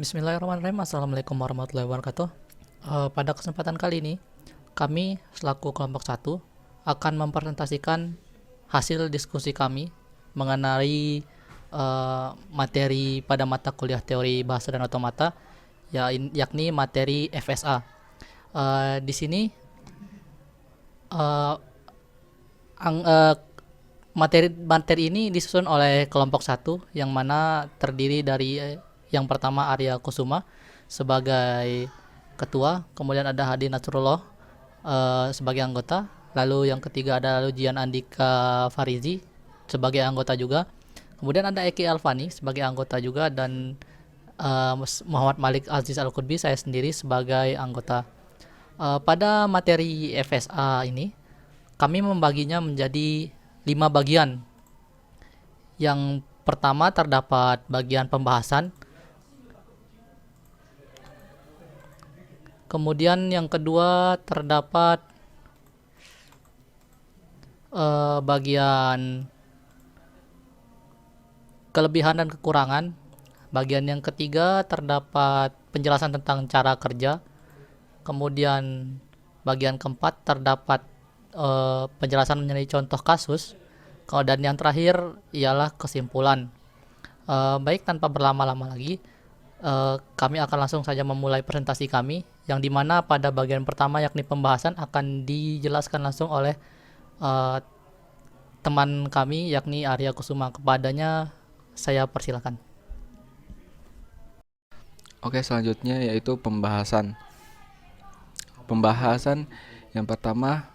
Bismillahirrahmanirrahim. Assalamualaikum warahmatullahi wabarakatuh. Pada kesempatan kali ini, kami selaku kelompok satu akan mempresentasikan hasil diskusi kami mengenai materi pada mata kuliah teori bahasa dan otomata, yakni materi FSA. Di sini eh, ang- eh, materi ini disusun oleh kelompok satu yang mana terdiri dari yang pertama Arya Kusuma sebagai ketua, kemudian ada Hadi Nasrullah sebagai anggota, lalu yang ketiga ada Lujian Andika Farizi sebagai anggota juga, kemudian ada Eki Alfani sebagai anggota juga, dan Muhammad Malik Aziz Al-Qudbi, saya sendiri sebagai anggota. Pada materi FSA ini kami membaginya menjadi 5 bagian. Yang pertama terdapat bagian pembahasan, kemudian yang kedua terdapat bagian kelebihan dan kekurangan. Bagian yang ketiga terdapat penjelasan tentang cara kerja. Kemudian bagian keempat terdapat penjelasan mengenai contoh kasus. Dan yang terakhir ialah kesimpulan. Baik, tanpa berlama-lama lagi, kami akan langsung saja memulai presentasi kami, yang dimana pada bagian pertama yakni pembahasan akan dijelaskan langsung oleh teman kami yakni Arya Kusuma. Kepadanya saya persilakan. Oke, selanjutnya yaitu pembahasan. Pembahasan yang pertama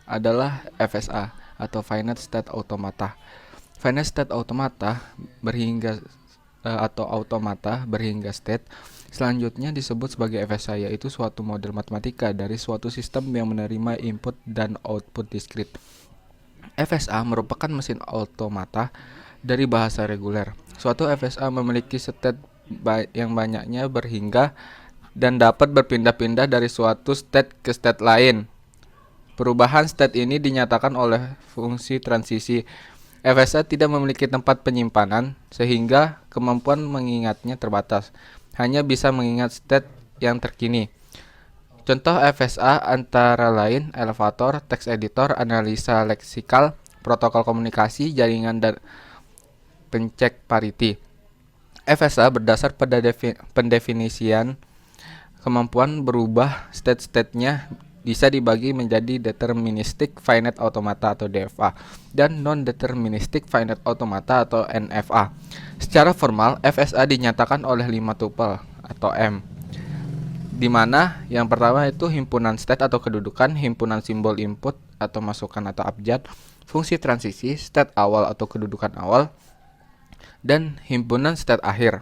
adalah FSA atau Finite State Automata. Finite State Automata berhingga atau automata berhingga state selanjutnya disebut sebagai FSA, yaitu suatu model matematika dari suatu sistem yang menerima input dan output diskrit. FSA merupakan mesin automata dari bahasa reguler. Suatu FSA memiliki state yang banyaknya berhingga dan dapat berpindah-pindah dari suatu state ke state lain. Perubahan state ini dinyatakan oleh fungsi transisi. FSA tidak memiliki tempat penyimpanan, sehingga kemampuan mengingatnya terbatas. Hanya bisa mengingat state yang terkini. Contoh FSA antara lain elevator, text editor, analisa leksikal, protokol komunikasi, jaringan, dan pencek parity. FSA berdasar pada pendefinisian kemampuan berubah state-state-nya bisa dibagi menjadi deterministic finite automata atau DFA dan non-deterministic finite automata atau NFA. Secara formal, FSA dinyatakan oleh 5 tuple atau M, di mana yang pertama itu himpunan state atau kedudukan, himpunan simbol input atau masukan atau abjad, fungsi transisi, state awal atau kedudukan awal, dan himpunan state akhir.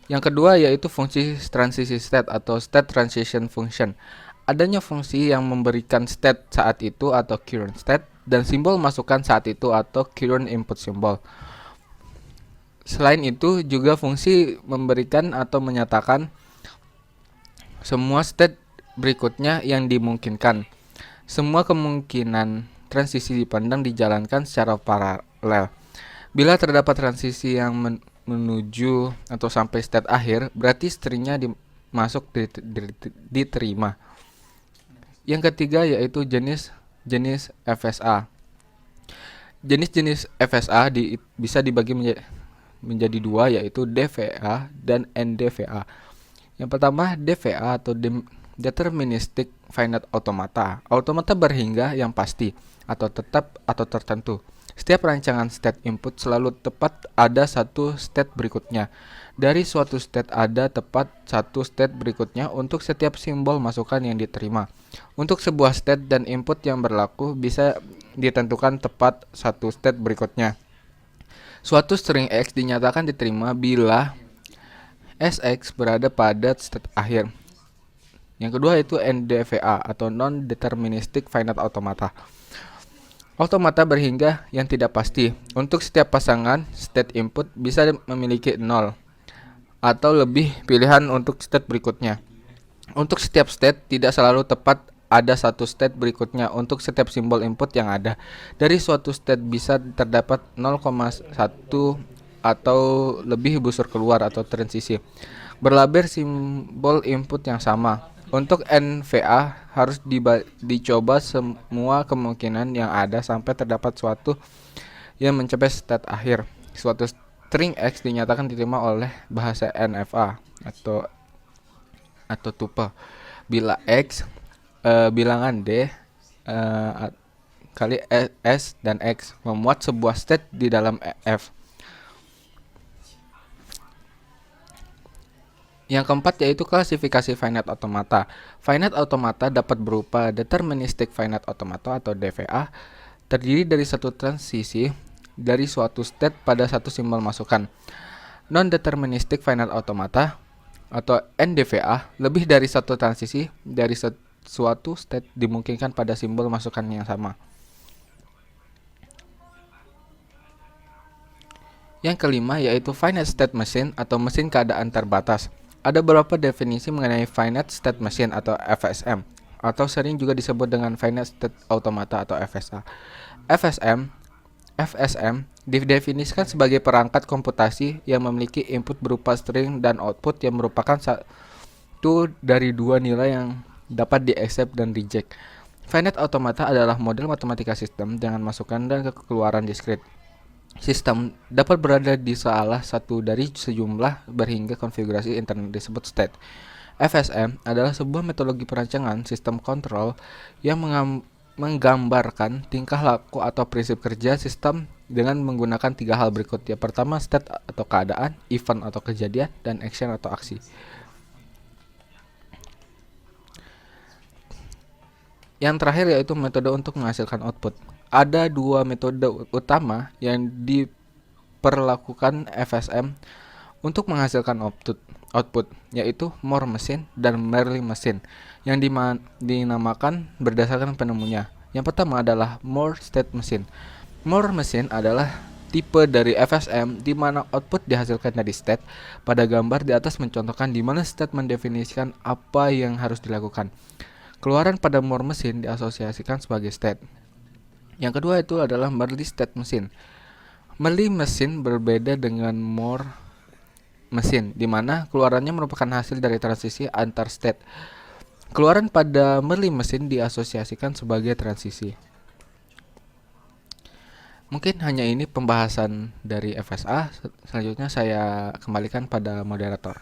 Yang kedua yaitu fungsi transisi state atau state transition function. Adanya fungsi yang memberikan state saat itu atau current state dan simbol masukan saat itu atau current input symbol. Selain itu juga fungsi memberikan atau menyatakan semua state berikutnya yang dimungkinkan. Semua kemungkinan transisi dipandang dijalankan secara paralel. Bila terdapat transisi yang menuju atau sampai state akhir, berarti stringnya diterima. Yang ketiga yaitu jenis FSA. Jenis-jenis FSA bisa dibagi menjadi dua, yaitu DVA dan NDVA. Yang pertama DVA atau Deterministic Finite Automata. Automata berhingga yang pasti atau tetap atau tertentu. Setiap rancangan state input selalu tepat ada satu state berikutnya. Dari suatu state ada tepat satu state berikutnya untuk setiap simbol masukan yang diterima. Untuk sebuah state dan input yang berlaku bisa ditentukan tepat satu state berikutnya. Suatu string X dinyatakan diterima bila SX berada pada state akhir. Yang kedua itu NDVA atau Non-Deterministic Finite Automata. Automata berhingga yang tidak pasti. Untuk setiap pasangan state input bisa memiliki 0 atau lebih pilihan untuk state berikutnya. Untuk setiap state tidak selalu tepat ada satu state berikutnya untuk setiap simbol input yang ada. Dari suatu state bisa terdapat 0,1 atau lebih busur keluar atau transisi. Berlabel simbol input yang sama. Untuk NVA harus dicoba semua kemungkinan yang ada sampai terdapat suatu yang mencapai state akhir. Suatu string X dinyatakan diterima oleh bahasa NFA atau tuple bila X bilangan D kali S dan X memuat sebuah state di dalam F. Yang keempat yaitu klasifikasi finite automata. Finite automata dapat berupa deterministic finite automata atau DFA, terdiri dari satu transisi dari suatu state pada satu simbol masukan. Non-deterministic finite automata atau NDVA, lebih dari satu transisi dari suatu state dimungkinkan pada simbol masukan yang sama. Yang kelima yaitu finite state machine atau mesin keadaan terbatas. Ada beberapa definisi mengenai finite state machine atau FSM, atau sering juga disebut dengan finite state automata atau FSA. FSM didefinisikan sebagai perangkat komputasi yang memiliki input berupa string dan output yang merupakan satu dari dua nilai yang dapat di-accept dan reject. Finite automata adalah model matematika sistem dengan masukan dan keluaran diskrit. Sistem dapat berada di salah satu dari sejumlah berhingga konfigurasi internal disebut state. FSM adalah sebuah metodologi perancangan sistem kontrol yang menggambarkan tingkah laku atau prinsip kerja sistem dengan menggunakan tiga hal berikut. Yang pertama, state atau keadaan, event atau kejadian, dan action atau aksi. Yang terakhir yaitu metode untuk menghasilkan output. Ada dua metode utama yang diperlakukan FSM untuk menghasilkan output, yaitu Moore machine dan Merlin machine, yang dinamakan berdasarkan penemunya. Yang pertama adalah Moore state machine. Moore machine adalah tipe dari FSM di mana output dihasilkan dari state. Pada gambar di atas mencontohkan di mana state mendefinisikan apa yang harus dilakukan. Keluaran pada Moore machine diasosiasikan sebagai state. Yang kedua itu adalah Merlin state machine. Merlin machine berbeda dengan Moore machine, di mana keluarannya merupakan hasil dari transisi antar state. Keluaran pada Merlin machine diasosiasikan sebagai transisi. Mungkin hanya ini pembahasan dari FSA. Selanjutnya saya kembalikan pada moderator.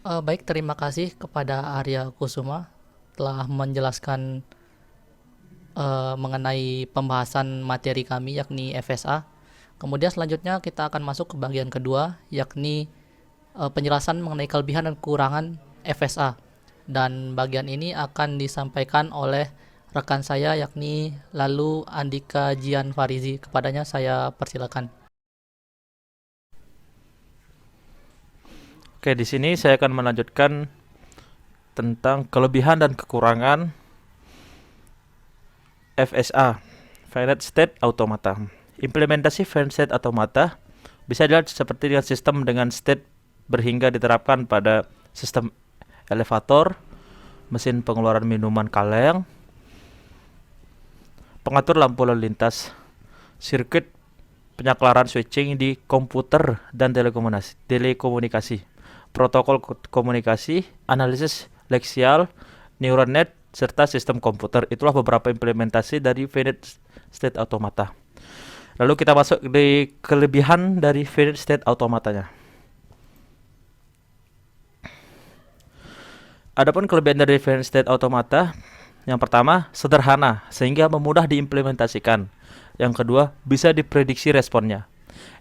Baik, terima kasih kepada Arya Kusuma telah menjelaskan mengenai pembahasan materi kami yakni FSA. Kemudian selanjutnya kita akan masuk ke bagian kedua yakni penjelasan mengenai kelebihan dan kekurangan FSA. Dan bagian ini akan disampaikan oleh rekan saya yakni Lalu Andika Jian Farizi. Kepadanya saya persilakan. Oke, di sini saya akan melanjutkan tentang kelebihan dan kekurangan FSA, Finite State Automata. Implementasi Finite State Automata bisa dilihat seperti dengan sistem dengan state berhingga diterapkan pada sistem elevator, mesin pengeluaran minuman kaleng, pengatur lampu lalu lintas, sirkuit penyaklaran switching di komputer dan telekomunikasi, protokol komunikasi, analisis leksial, neural net, serta sistem komputer. Itulah beberapa implementasi dari Finite State Automata. Lalu kita masuk di kelebihan dari Finite State Automatanya. Adapun kelebihan dari Finite State Automata, yang pertama, sederhana sehingga memudah diimplementasikan. Yang kedua, bisa diprediksi responnya.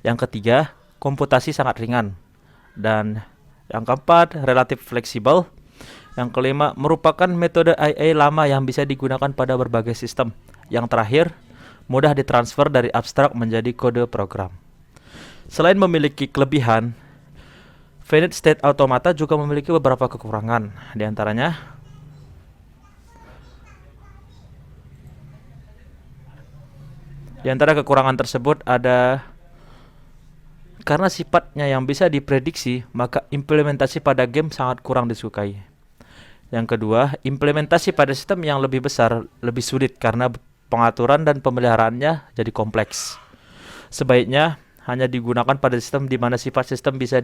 Yang ketiga, komputasi sangat ringan. Dan yang keempat, relatif fleksibel. Yang kelima, merupakan metode IA lama yang bisa digunakan pada berbagai sistem. Yang terakhir, mudah ditransfer dari abstrak menjadi kode program. Selain memiliki kelebihan, Finite State Automata juga memiliki beberapa kekurangan. Di antaranya, di antara kekurangan tersebut ada karena sifatnya yang bisa diprediksi, maka implementasi pada game sangat kurang disukai. Yang kedua, implementasi pada sistem yang lebih besar lebih sulit karena pengaturan dan pemeliharaannya jadi kompleks. Sebaiknya hanya digunakan pada sistem di mana sifat sistem bisa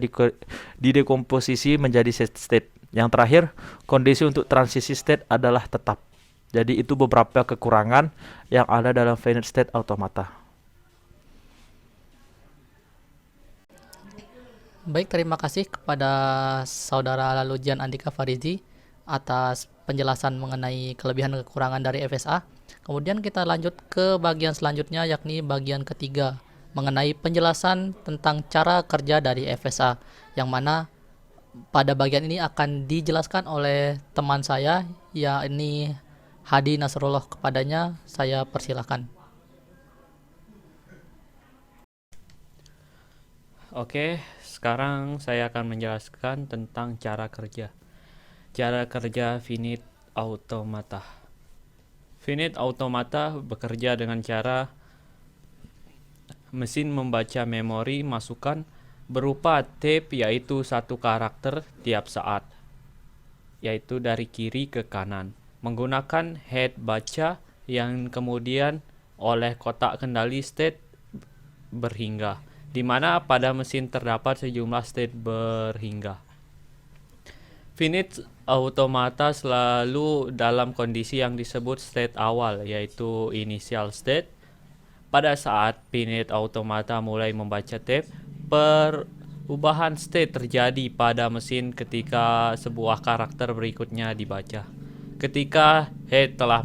didekomposisi menjadi state. Yang terakhir, kondisi untuk transisi state adalah tetap. Jadi itu beberapa kekurangan yang ada dalam finite state automata. Baik, terima kasih kepada Saudara Lalujan Andika Farizi atas penjelasan mengenai kelebihan dan kekurangan dari FSA. Kemudian kita lanjut ke bagian selanjutnya, yakni bagian ketiga mengenai penjelasan tentang cara kerja dari FSA, yang mana pada bagian ini akan dijelaskan oleh teman saya, yakni Hadi Nasrullah. Kepadanya saya persilahkan. Oke, sekarang saya akan menjelaskan tentang cara kerja. Cara kerja finite automata. Finite automata bekerja dengan cara mesin membaca memori masukan berupa tape, yaitu satu karakter tiap saat, yaitu dari kiri ke kanan, menggunakan head baca yang kemudian oleh kotak kendali state berhingga, di mana pada mesin terdapat sejumlah state berhingga. Finite automata selalu dalam kondisi yang disebut state awal, yaitu initial state. Pada saat finite automata mulai membaca tape, perubahan state terjadi pada mesin ketika sebuah karakter berikutnya dibaca. Ketika head telah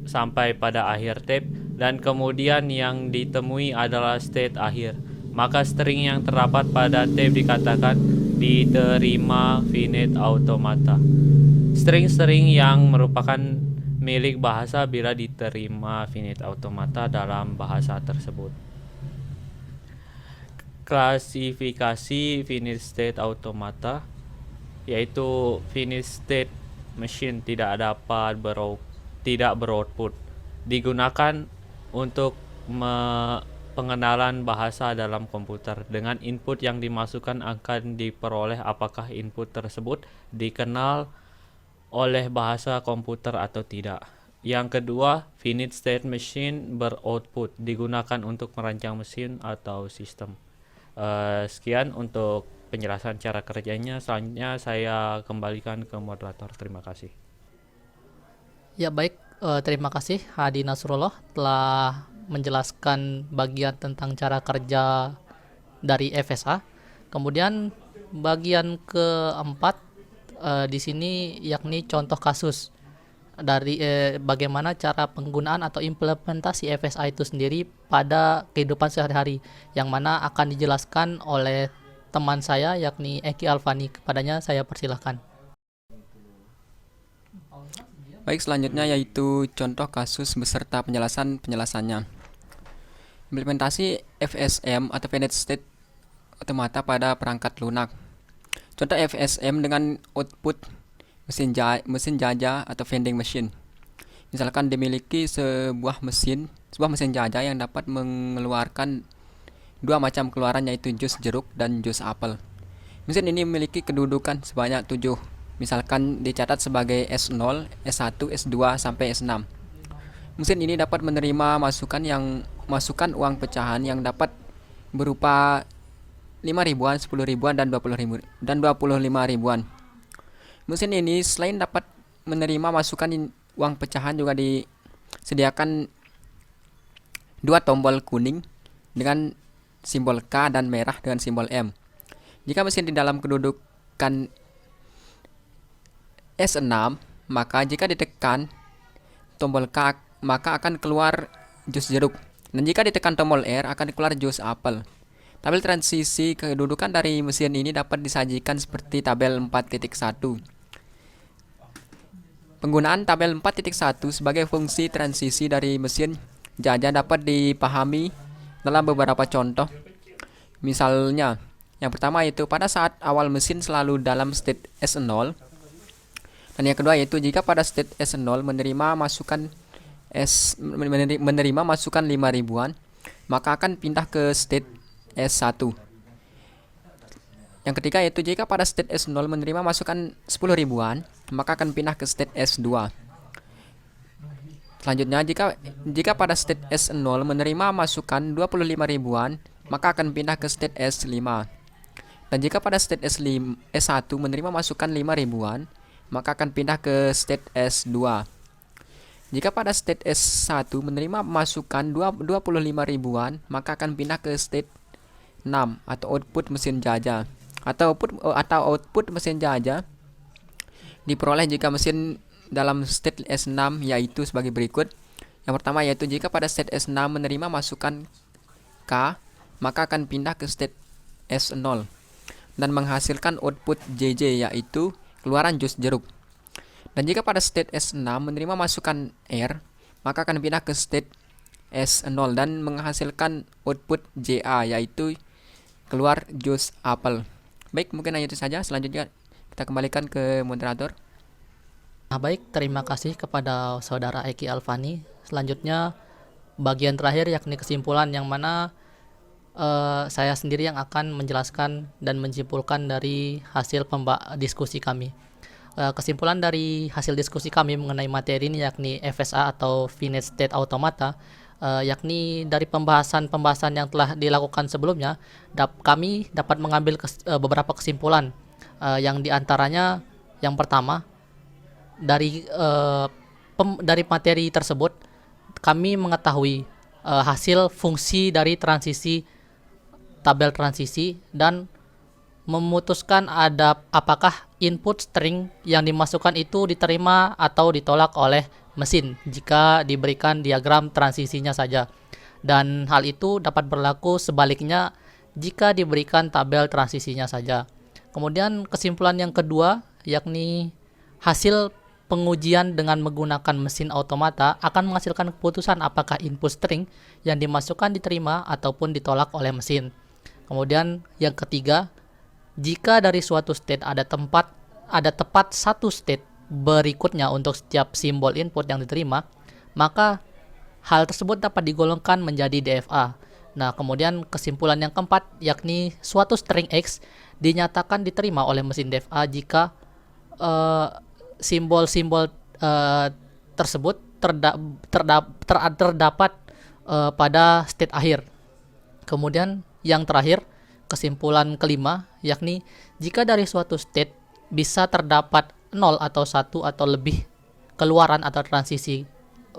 sampai pada akhir tape dan kemudian yang ditemui adalah state akhir, maka string yang terdapat pada tape dikatakan diterima finite automata. String-string yang merupakan milik bahasa bila diterima finite automata dalam bahasa tersebut. Klasifikasi finite state automata, yaitu finite state machine tidak beroutput, digunakan untuk pengenalan bahasa dalam komputer. Dengan input yang dimasukkan akan diperoleh apakah input tersebut dikenal oleh bahasa komputer atau tidak. Yang kedua, finite state machine beroutput, digunakan untuk merancang mesin atau sistem. Sekian untuk penjelasan cara kerjanya. Selanjutnya saya kembalikan ke moderator. Terima kasih. Ya baik, terima kasih Hadi Nasrullah telah menjelaskan bagian tentang cara kerja dari FSA. Kemudian bagian keempat di sini yakni contoh kasus dari bagaimana cara penggunaan atau implementasi FSA itu sendiri pada kehidupan sehari-hari, yang mana akan dijelaskan oleh teman saya yakni Eki Alfani. Kepadanya saya persilahkan. Baik, selanjutnya yaitu contoh kasus beserta penjelasannya. Implementasi FSM atau Finite State Automata pada perangkat lunak. Contoh FSM dengan output mesin jajah atau vending machine. Misalkan dimiliki sebuah mesin jajah yang dapat mengeluarkan dua macam keluaran, yaitu jus jeruk dan jus apel. Mesin ini memiliki kedudukan sebanyak 7. Misalkan dicatat sebagai S0, S1, S2 sampai S6. Mesin ini dapat menerima masukan uang pecahan yang dapat berupa 5 ribuan, 10 ribuan, dan 25 ribuan. Mesin ini selain dapat menerima masukan uang pecahan, juga disediakan dua tombol kuning dengan simbol K dan merah dengan simbol M. Jika mesin di dalam kedudukan S6, maka jika ditekan tombol K maka akan keluar jus jeruk, dan jika ditekan tombol R akan keluar jus apel. Tabel transisi kedudukan dari mesin ini dapat disajikan seperti tabel 4.1. Penggunaan tabel 4.1 sebagai fungsi transisi dari mesin jajah dapat dipahami dalam beberapa contoh. Misalnya, yang pertama yaitu pada saat awal mesin selalu dalam state S0. Dan yang kedua yaitu jika pada state S0 menerima masukan 5 ribuan, maka akan pindah ke state S1. Yang ketiga yaitu jika pada state S0 menerima masukan 10 ribuan, maka akan pindah ke state S2. Selanjutnya, jika pada state S0 menerima masukan 25 ribuan, maka akan pindah ke state S5. Dan jika pada state S1 menerima masukan 5 ribuan, maka akan pindah ke state S2. Jika pada state S1 menerima masukan 25 ribuan, maka akan pindah ke state 6 atau output mesin jajah. Atau output mesin jajah diperoleh jika mesin dalam state S6 yaitu sebagai berikut. Yang pertama yaitu jika pada state S6 menerima masukan K, maka akan pindah ke state S0 dan menghasilkan output JJ yaitu keluaran jus jeruk. Dan jika pada state S6 menerima masukan R, maka akan pindah ke state S0 dan menghasilkan output JA yaitu keluar jus apel. Baik, mungkin hanya itu saja. Selanjutnya kita kembalikan ke moderator. Nah, baik, terima kasih kepada saudara Eki Alfani. Selanjutnya bagian terakhir yakni kesimpulan, yang mana saya sendiri yang akan menjelaskan dan menyimpulkan dari hasil diskusi kami. Kesimpulan dari hasil diskusi kami mengenai materi ini yakni FSA atau Finite State Automata, yakni dari pembahasan yang telah dilakukan sebelumnya, kami dapat mengambil beberapa kesimpulan, yang diantaranya yang pertama, dari materi tersebut kami mengetahui hasil fungsi dari tabel transisi dan memutuskan apakah input string yang dimasukkan itu diterima atau ditolak oleh mesin jika diberikan diagram transisinya saja. Dan hal itu dapat berlaku sebaliknya jika diberikan tabel transisinya saja. Kemudian kesimpulan yang kedua yakni hasil pengujian dengan menggunakan mesin automata akan menghasilkan keputusan apakah input string yang dimasukkan diterima ataupun ditolak oleh mesin. Kemudian yang ketiga, jika dari suatu state ada tepat satu state berikutnya untuk setiap simbol input yang diterima, maka hal tersebut dapat digolongkan menjadi DFA. Nah, kemudian kesimpulan yang keempat yakni suatu string X dinyatakan diterima oleh mesin DFA jika simbol-simbol tersebut terdapat pada state akhir. Kemudian yang terakhir, kesimpulan kelima yakni jika dari suatu state bisa terdapat 0 atau 1 atau lebih keluaran atau transisi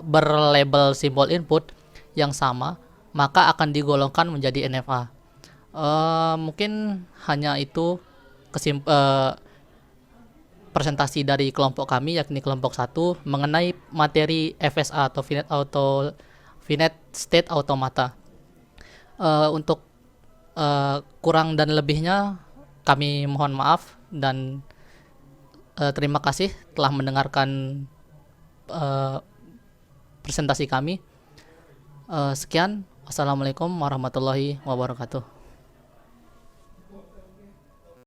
berlabel simbol input yang sama, maka akan digolongkan menjadi NFA. Mungkin hanya itu presentasi dari kelompok kami, yakni kelompok 1 mengenai materi FSA atau Finite State Automata. Untuk kurang dan lebihnya kami mohon maaf dan terima kasih telah mendengarkan presentasi kami. Sekian, wassalamualaikum warahmatullahi wabarakatuh.